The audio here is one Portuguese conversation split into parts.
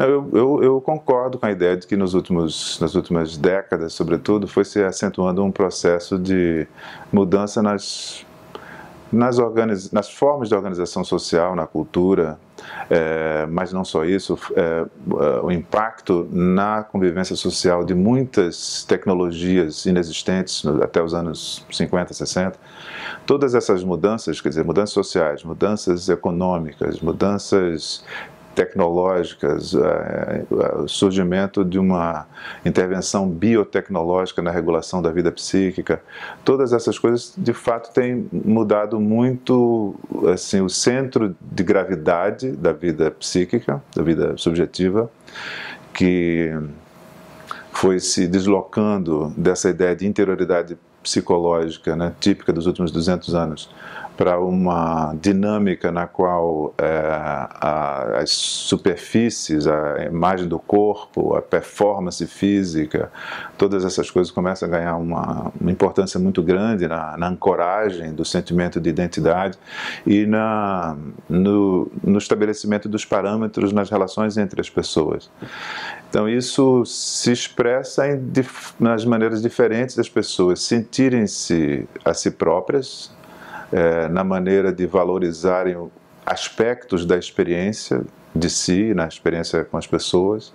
Não, eu concordo com a ideia de que nas últimas décadas, sobretudo, foi se acentuando um processo de mudança nas formas de organização social, na cultura, mas não só isso, o impacto na convivência social de muitas tecnologias inexistentes até os anos 50, 60. Todas essas mudanças, quer dizer, mudanças sociais, mudanças econômicas, mudanças tecnológicas, o surgimento de uma intervenção biotecnológica na regulação da vida psíquica, todas essas coisas de fato têm mudado muito assim, o centro de gravidade da vida psíquica, da vida subjetiva, que foi se deslocando dessa ideia de interioridade psicológica, né, típica dos últimos 200 anos, para uma dinâmica na qual as superfícies, a imagem do corpo, a performance física, todas essas coisas começam a ganhar uma importância muito grande na ancoragem do sentimento de identidade e no estabelecimento dos parâmetros nas relações entre as pessoas. Então isso se expressa nas maneiras diferentes das pessoas sentirem-se a si próprias, na maneira de valorizarem aspectos da experiência de si, na experiência com as pessoas,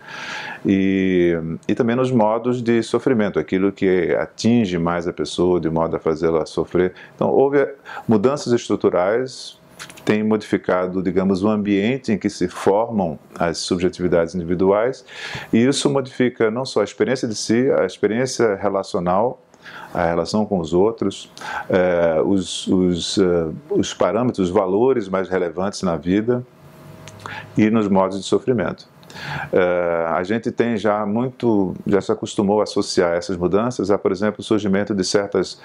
e também nos modos de sofrimento, aquilo que atinge mais a pessoa de modo a fazê-la sofrer. Então houve mudanças estruturais, tem modificado, digamos, o ambiente em que se formam as subjetividades individuais, e isso modifica não só a experiência de si, a experiência relacional, a relação com os outros, os parâmetros, os valores mais relevantes na vida e nos modos de sofrimento. A gente tem já se acostumou a associar essas mudanças a, por exemplo, o surgimento de certas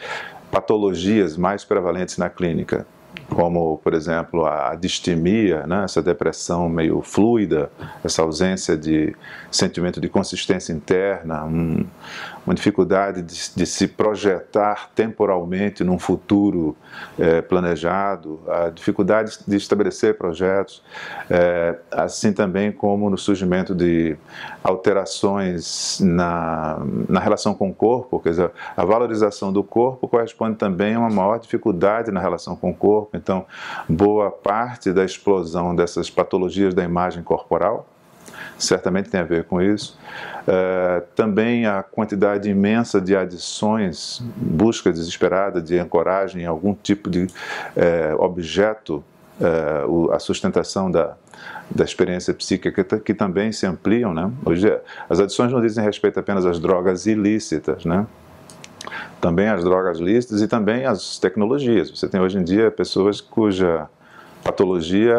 patologias mais prevalentes na clínica, como, por exemplo, a distimia, né? Essa depressão meio fluida, essa ausência de sentimento de consistência interna, uma dificuldade de se projetar temporalmente num futuro planejado, a dificuldade de estabelecer projetos, assim também como no surgimento de alterações na relação com o corpo, quer dizer, a valorização do corpo corresponde também a uma maior dificuldade na relação com o corpo. Então, boa parte da explosão dessas patologias da imagem corporal certamente tem a ver com isso. Também a quantidade imensa de adições, busca desesperada de ancoragem em algum tipo de objeto, a sustentação da experiência psíquica que também se ampliam, né? Hoje as adições não dizem respeito apenas às drogas ilícitas, né? Também as drogas lícitas e também as tecnologias. Você tem hoje em dia pessoas cuja patologia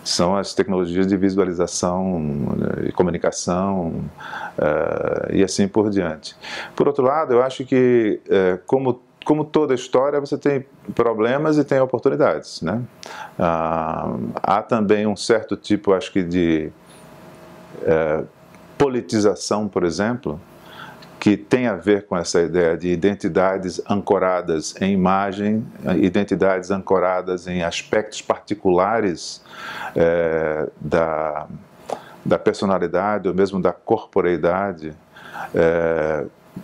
são as tecnologias de visualização e comunicação e assim por diante. Por outro lado, eu acho que, como toda história, você tem problemas e tem oportunidades, né? Há também um certo tipo, acho que, de politização, por exemplo, que tem a ver com essa ideia de identidades ancoradas em imagem, identidades ancoradas em aspectos particulares da personalidade ou mesmo da corporeidade.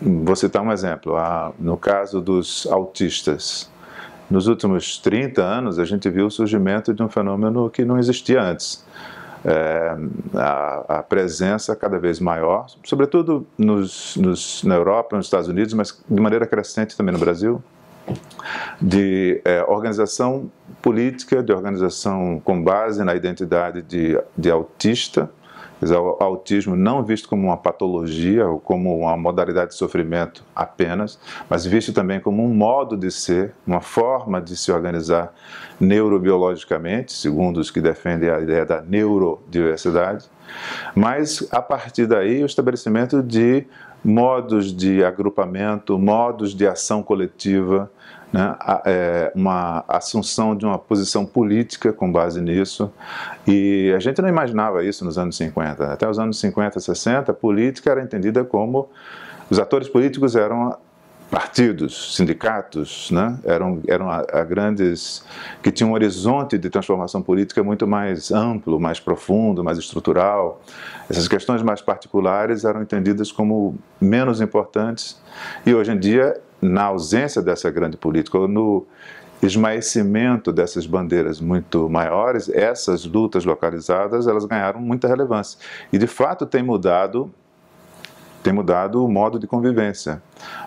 Vou citar um exemplo. No caso dos autistas, nos últimos 30 anos a gente viu o surgimento de um fenômeno que não existia antes. A presença cada vez maior, sobretudo na Europa, nos Estados Unidos, mas de maneira crescente também no Brasil, de organização política, de organização com base na identidade de autista, quer dizer, o autismo não visto como uma patologia ou como uma modalidade de sofrimento apenas, mas visto também como um modo de ser, uma forma de se organizar neurobiologicamente, segundo os que defendem a ideia da neurodiversidade, mas a partir daí o estabelecimento de modos de agrupamento, modos de ação coletiva, né, uma assunção de uma posição política com base nisso, e a gente não imaginava isso nos anos 50. Até os anos 50, 60, a política era entendida como... Os atores políticos eram partidos, sindicatos, né, eram a grandes, que tinham um horizonte de transformação política muito mais amplo, mais profundo, mais estrutural. Essas questões mais particulares eram entendidas como menos importantes e hoje em dia, na ausência dessa grande política, ou no esmaecimento dessas bandeiras muito maiores, essas lutas localizadas, elas ganharam muita relevância. E de fato tem mudado o modo de convivência,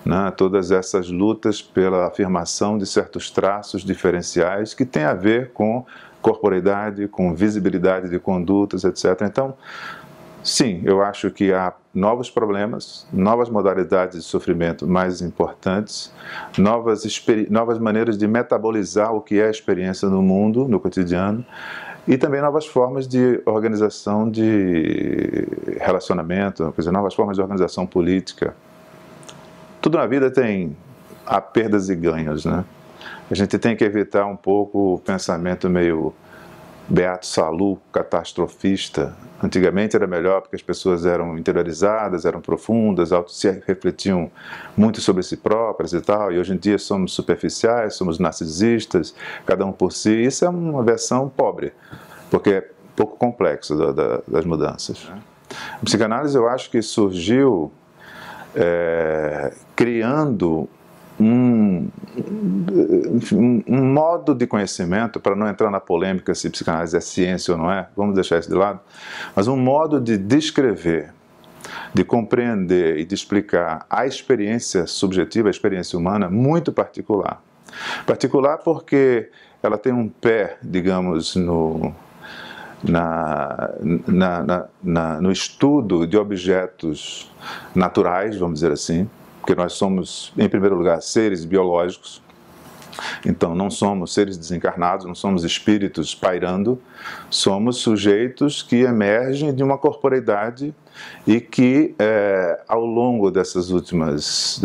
né? Todas essas lutas pela afirmação de certos traços diferenciais que têm a ver com corporeidade, com visibilidade de condutas, etc. Então, sim, eu acho que há novos problemas, novas modalidades de sofrimento mais importantes, novas maneiras de metabolizar o que é a experiência no mundo, no cotidiano, e também novas formas de organização de relacionamento, quer dizer, novas formas de organização política. Tudo na vida há perdas e ganhos, né? A gente tem que evitar um pouco o pensamento meio Beato Salu, catastrofista. Antigamente era melhor porque as pessoas eram interiorizadas, eram profundas, se refletiam muito sobre si próprias e tal, e hoje em dia somos superficiais, somos narcisistas, cada um por si. Isso é uma versão pobre, porque é pouco complexo das mudanças. A psicanálise, eu acho que surgiu criando um modo de conhecimento, para não entrar na polêmica se psicanálise é ciência ou não é, vamos deixar isso de lado, mas um modo de descrever, de compreender e de explicar a experiência subjetiva, a experiência humana, muito particular. Particular porque ela tem um pé, digamos, no estudo de objetos naturais, vamos dizer assim, porque nós somos, em primeiro lugar, seres biológicos, então não somos seres desencarnados, não somos espíritos pairando, somos sujeitos que emergem de uma corporeidade e que, ao longo desses últimos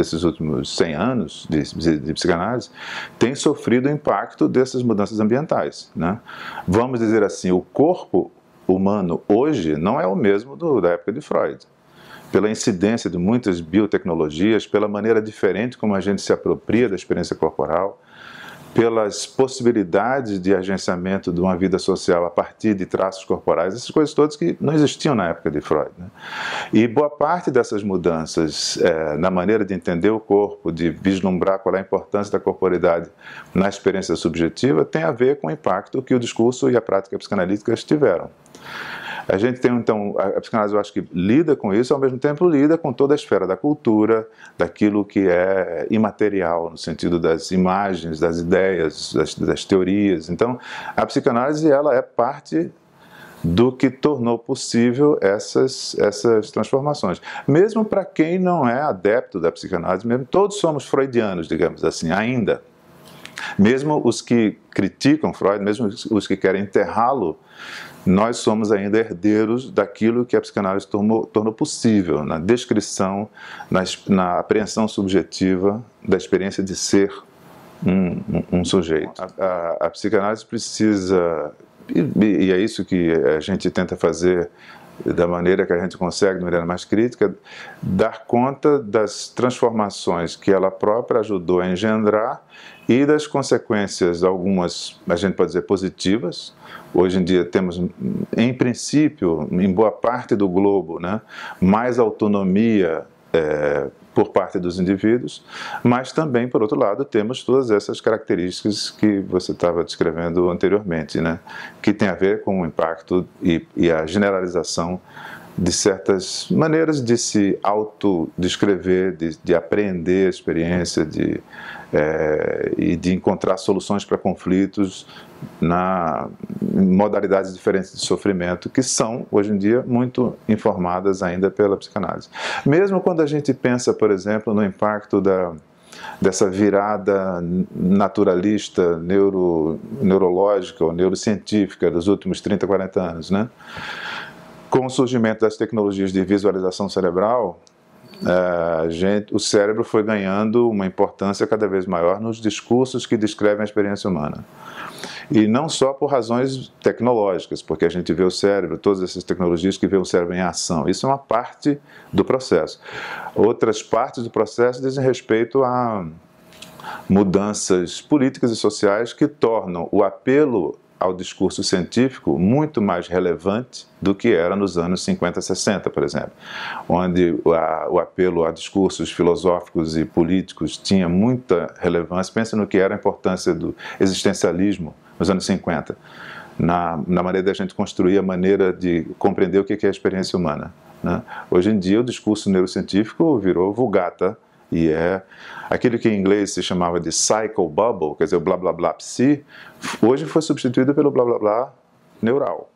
100 anos de psicanálise, têm sofrido o impacto dessas mudanças ambientais, né? Vamos dizer assim, o corpo humano hoje não é o mesmo da época de Freud. Pela incidência de muitas biotecnologias, pela maneira diferente como a gente se apropria da experiência corporal, pelas possibilidades de agenciamento de uma vida social a partir de traços corporais, essas coisas todas que não existiam na época de Freud, né? E boa parte dessas mudanças na maneira de entender o corpo, de vislumbrar qual é a importância da corporeidade na experiência subjetiva, tem a ver com o impacto que o discurso e a prática psicanalítica tiveram. A gente tem, então, a psicanálise, eu acho que lida com isso, ao mesmo tempo lida com toda a esfera da cultura, daquilo que é imaterial, no sentido das imagens, das ideias, das teorias. Então, a psicanálise, ela é parte do que tornou possível essas transformações. Mesmo para quem não é adepto da psicanálise, mesmo todos somos freudianos, digamos assim, ainda. Mesmo os que criticam Freud, mesmo os que querem enterrá-lo, nós somos ainda herdeiros daquilo que a psicanálise tornou possível, na descrição, na apreensão subjetiva da experiência de ser um sujeito. A psicanálise precisa, e é isso que a gente tenta fazer da maneira que a gente consegue, de maneira mais crítica, dar conta das transformações que ela própria ajudou a engendrar e das consequências, algumas, a gente pode dizer, positivas. Hoje em dia temos, em princípio, em boa parte do globo, né, mais autonomia por parte dos indivíduos, mas também, por outro lado, temos todas essas características que você estava descrevendo anteriormente, né, que tem a ver com o impacto e a generalização de certas maneiras de se autodescrever, de apreender a experiência, e de encontrar soluções para conflitos em modalidades diferentes de sofrimento, que são, hoje em dia, muito informadas ainda pela psicanálise. Mesmo quando a gente pensa, por exemplo, no impacto dessa virada naturalista, neurológica ou neurocientífica dos últimos 30, 40 anos, né? Com o surgimento das tecnologias de visualização cerebral, o cérebro foi ganhando uma importância cada vez maior nos discursos que descrevem a experiência humana. E não só por razões tecnológicas, porque a gente vê o cérebro, todas essas tecnologias que vê o cérebro em ação. Isso é uma parte do processo. Outras partes do processo dizem respeito a mudanças políticas e sociais que tornam o apelo ao discurso científico muito mais relevante do que era nos anos 50, 60, por exemplo, onde o apelo a discursos filosóficos e políticos tinha muita relevância. Pensa no que era a importância do existencialismo nos anos 50, na maneira da gente construir a maneira de compreender o que é a experiência humana, né? Hoje em dia o discurso neurocientífico virou vulgata, e é aquilo que em inglês se chamava de psycho bubble, quer dizer, o blá blá blá psi, hoje foi substituído pelo blá blá blá neural.